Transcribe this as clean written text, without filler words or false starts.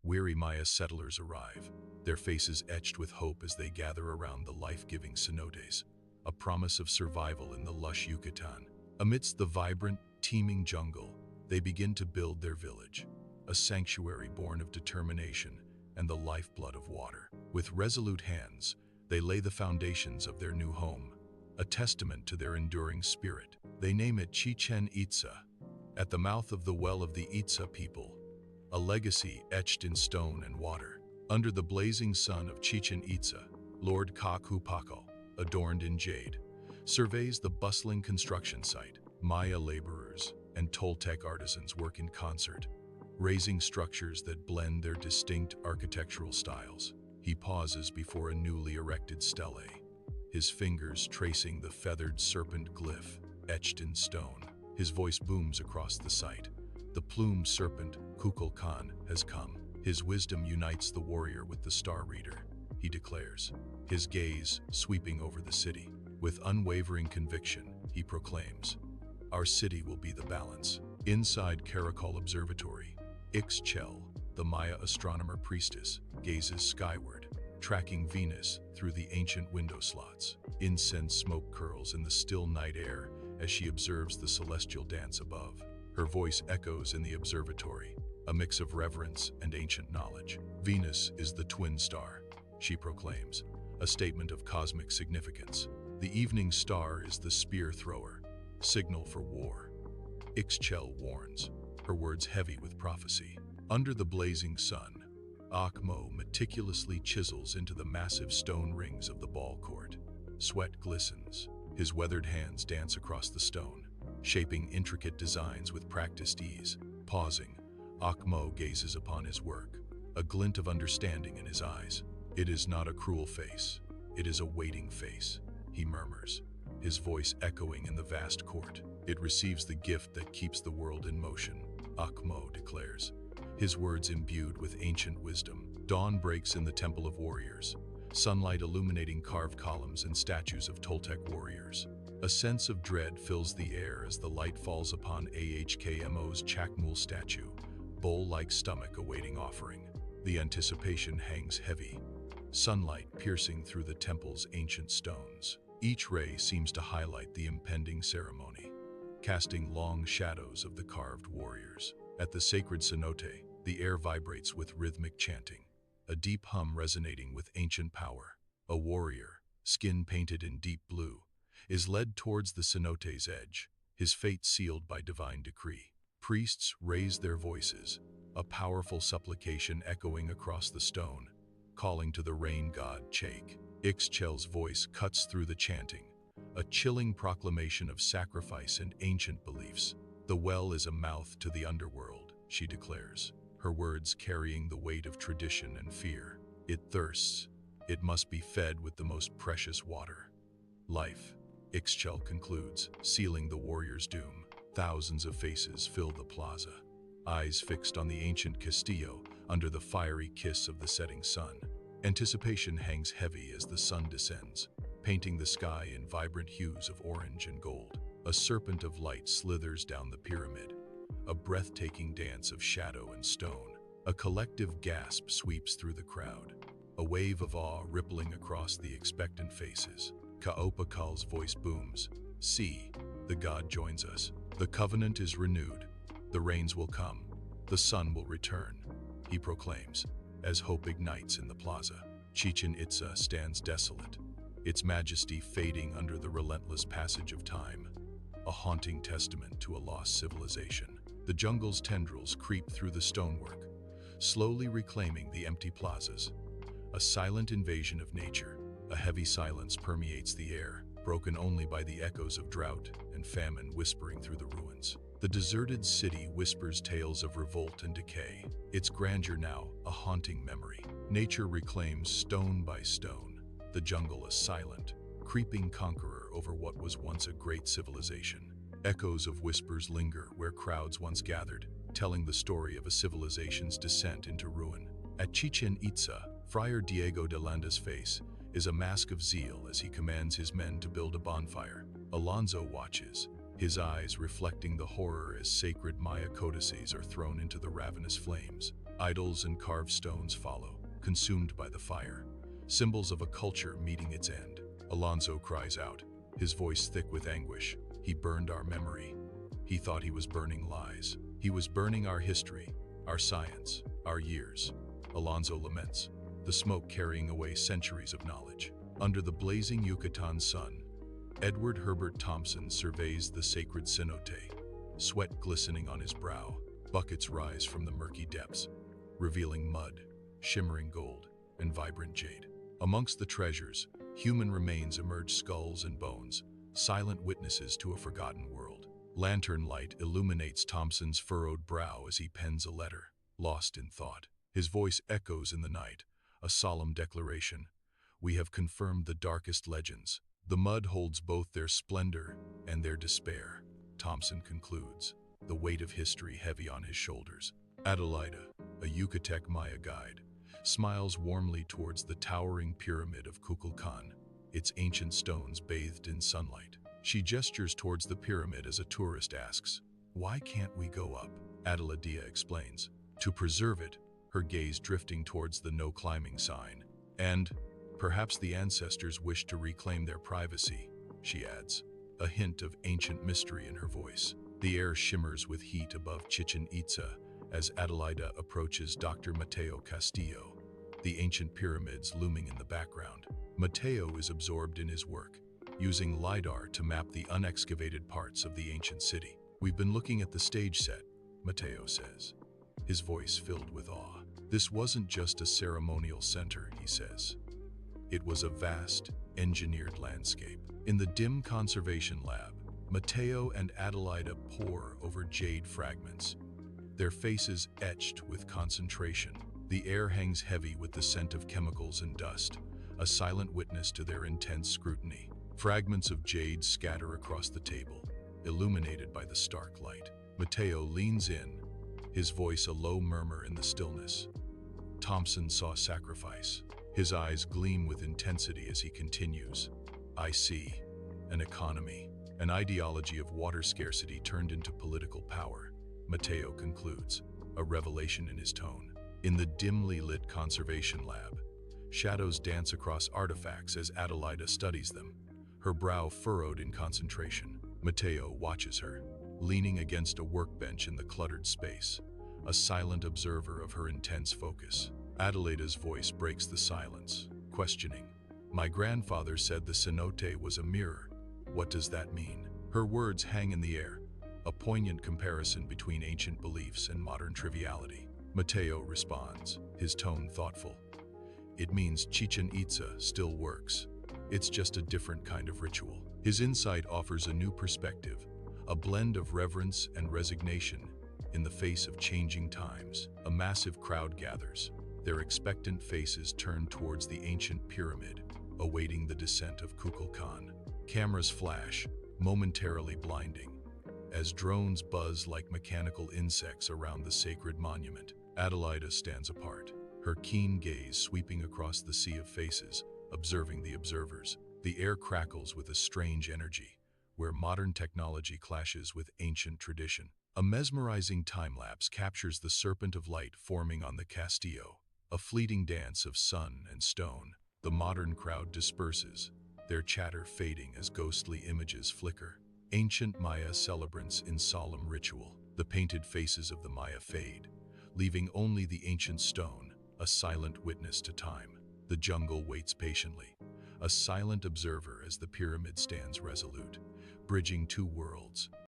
Weary Maya settlers arrive, their faces etched with hope as they gather around the life-giving cenotes, a promise of survival in the lush Yucatán. Amidst the vibrant, teeming jungle, they begin to build their village, a sanctuary born of determination and the lifeblood of water. With resolute hands, they lay the foundations of their new home, a testament to their enduring spirit. They name it Chichén Itzá, at the mouth of the well of the Itzá people, a legacy etched in stone and water. Under the blazing sun of Chichén Itzá, Lord Kakupakal, adorned in jade, surveys the bustling construction site. Maya laborers and Toltec artisans work in concert, raising structures that blend their distinct architectural styles. He pauses before a newly erected stele, his fingers tracing the feathered serpent glyph etched in stone. His voice booms across the site. The plumed serpent, Kukulkan, has come. His wisdom unites the warrior with the star reader, he declares, his gaze sweeping over the city. With unwavering conviction, he proclaims, "Our city will be the balance." Inside Caracol Observatory, Ixchel, the Maya astronomer priestess, gazes skyward, tracking Venus through the ancient window slots. Incense smoke curls in the still night air as she observes the celestial dance above. Her voice echoes in the observatory, a mix of reverence and ancient knowledge. "Venus is the twin star," she proclaims, a statement of cosmic significance. "The evening star is the spear thrower, signal for war," Ixchel warns, her words heavy with prophecy. Under the blazing sun, Akmo meticulously chisels into the massive stone rings of the ball court. Sweat glistens. His weathered hands dance across the stone, shaping intricate designs with practiced ease. Pausing, Akmo gazes upon his work, a glint of understanding in his eyes. "It is not a cruel face. It is a waiting face," he murmurs, his voice echoing in the vast court. "It receives the gift that keeps the world in motion," Akmo declares, his words imbued with ancient wisdom. Dawn breaks in the Temple of Warriors, sunlight illuminating carved columns and statues of Toltec warriors. A sense of dread fills the air as the light falls upon Ahkmo's Chakmul statue, bowl-like stomach awaiting offering. The anticipation hangs heavy, sunlight piercing through the temple's ancient stones. Each ray seems to highlight the impending ceremony, casting long shadows of the carved warriors. At the Sacred Cenote, the air vibrates with rhythmic chanting, a deep hum resonating with ancient power. A warrior, skin painted in deep blue, is led towards the cenote's edge, his fate sealed by divine decree. Priests raise their voices, a powerful supplication echoing across the stone, calling to the rain god Chake. Ixchel's voice cuts through the chanting, a chilling proclamation of sacrifice and ancient beliefs. "The well is a mouth to the underworld," she declares, her words carrying the weight of tradition and fear. "It thirsts. It must be fed with the most precious water. Life," Ixchel concludes, sealing the warrior's doom. Thousands of faces fill the plaza, eyes fixed on the ancient Castillo under the fiery kiss of the setting sun. Anticipation hangs heavy as the sun descends, painting the sky in vibrant hues of orange and gold. A serpent of light slithers down the pyramid, a breathtaking dance of shadow and stone. A collective gasp sweeps through the crowd, a wave of awe rippling across the expectant faces. Kaopakal's voice booms, "See, the god joins us. The covenant is renewed. The rains will come. The sun will return," he proclaims, as hope ignites in the plaza. Chichén Itzá stands desolate, its majesty fading under the relentless passage of time, a haunting testament to a lost civilization. The jungle's tendrils creep through the stonework, slowly reclaiming the empty plazas. A silent invasion of nature. A heavy silence permeates the air, broken only by the echoes of drought and famine whispering through the ruins. The deserted city whispers tales of revolt and decay, its grandeur now a haunting memory. Nature reclaims stone by stone, the jungle a silent, creeping conqueror over what was once a great civilization. Echoes of whispers linger where crowds once gathered, telling the story of a civilization's descent into ruin. At Chichén Itzá, Friar Diego de Landa's face is a mask of zeal as he commands his men to build a bonfire. Alonso watches, his eyes reflecting the horror as sacred Maya codices are thrown into the ravenous flames. Idols and carved stones follow, consumed by the fire, symbols of a culture meeting its end. Alonso cries out, his voice thick with anguish. He burned our memory. He thought he was burning lies. He was burning our history, our science, our years. Alonso laments, the smoke carrying away centuries of knowledge. Under the blazing Yucatan sun, Edward Herbert Thompson surveys the Sacred Cenote, sweat glistening on his brow. Buckets rise from the murky depths, revealing mud, shimmering gold, and vibrant jade. Amongst the treasures, human remains emerge, skulls and bones, silent witnesses to a forgotten world. Lantern light illuminates Thompson's furrowed brow as he pens a letter, lost in thought. His voice echoes in the night, a solemn declaration. We have confirmed the darkest legends. The mud holds both their splendor and their despair. Thompson concludes, the weight of history heavy on his shoulders. Adelaida, a Yucatec Maya guide, smiles warmly towards the towering pyramid of Kukulkan, its ancient stones bathed in sunlight. She gestures towards the pyramid as a tourist asks, why can't we go up? Adelaida explains, to preserve it, her gaze drifting towards the no climbing sign. And perhaps the ancestors wish to reclaim their privacy, she adds, a hint of ancient mystery in her voice. The air shimmers with heat above Chichén Itzá as Adelaida approaches Dr. Mateo Castillo, the ancient pyramids looming in the background. Mateo is absorbed in his work, using LiDAR to map the unexcavated parts of the ancient city. We've been looking at the stage set, Mateo says, his voice filled with awe. This wasn't just a ceremonial center, he says. It was a vast, engineered landscape. In the dim conservation lab, Mateo and Adelaida pore over jade fragments, their faces etched with concentration. The air hangs heavy with the scent of chemicals and dust, a silent witness to their intense scrutiny. Fragments of jade scatter across the table, illuminated by the stark light. Mateo leans in, his voice a low murmur in the stillness. Thompson saw sacrifice. His eyes gleam with intensity as he continues. I see an economy, an ideology of water scarcity turned into political power. Mateo concludes, a revelation in his tone. In the dimly lit conservation lab, shadows dance across artifacts as Adelaida studies them, her brow furrowed in concentration. Mateo watches her, leaning against a workbench in the cluttered space, a silent observer of her intense focus. Adelaida's voice breaks the silence, questioning. My grandfather said the cenote was a mirror. What does that mean? Her words hang in the air, a poignant comparison between ancient beliefs and modern triviality. Mateo responds, his tone thoughtful. It means Chichén Itzá still works. It's just a different kind of ritual. His insight offers a new perspective, a blend of reverence and resignation in the face of changing times. A massive crowd gathers, their expectant faces turned towards the ancient pyramid, awaiting the descent of Kukulkan. Cameras flash, momentarily blinding, as drones buzz like mechanical insects around the sacred monument. Adelaida stands apart, her keen gaze sweeping across the sea of faces, observing the observers. The air crackles with a strange energy, where modern technology clashes with ancient tradition. A mesmerizing time-lapse captures the serpent of light forming on the Castillo, a fleeting dance of sun and stone. The modern crowd disperses, their chatter fading as ghostly images flicker. Ancient Maya celebrants in solemn ritual. The painted faces of the Maya fade, leaving only the ancient stone, a silent witness to time. The jungle waits patiently, a silent observer as the pyramid stands resolute, bridging two worlds.